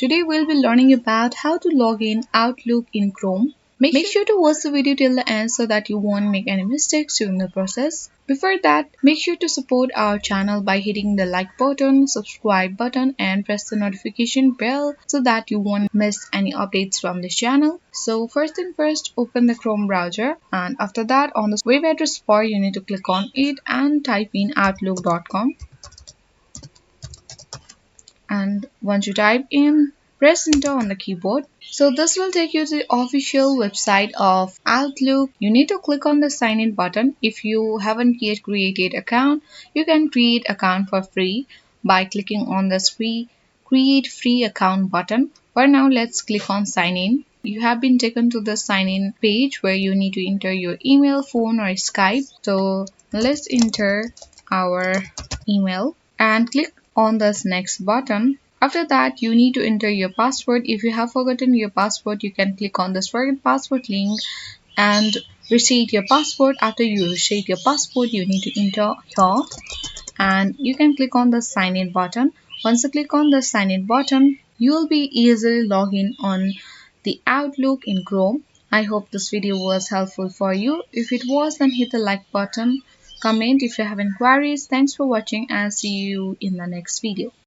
Today we'll be learning about how to log in Outlook in Chrome. Make sure to watch the video till the end so that you won't make any mistakes during the process. Before that, make sure to support our channel by hitting the like button, subscribe button and press the notification bell so that you won't miss any updates from this channel. So first thing first, open the Chrome browser and after that on the web address bar you need to click on it and type in outlook.com. And once you type in, press enter on the keyboard. So this will take you to the official website of Outlook. You need to click on the sign in button. If you haven't yet created account, you can create account for free by clicking on this create free account button. For now, let's click on sign in. You have been taken to the sign in page where you need to enter your email, phone or Skype. So let's enter our email and click on this next button. After that, you need to enter your password. If you have forgotten your password, you can click on this forget password link and reset your password. After you reset your password, you need to enter here and you can click on the sign in button. Once you click on the sign in button, you will be easily log in on the Outlook in Chrome. I hope this video was helpful for you. If it was, then hit the like button, comment if you have inquiries. Thanks for watching and see you in the next video.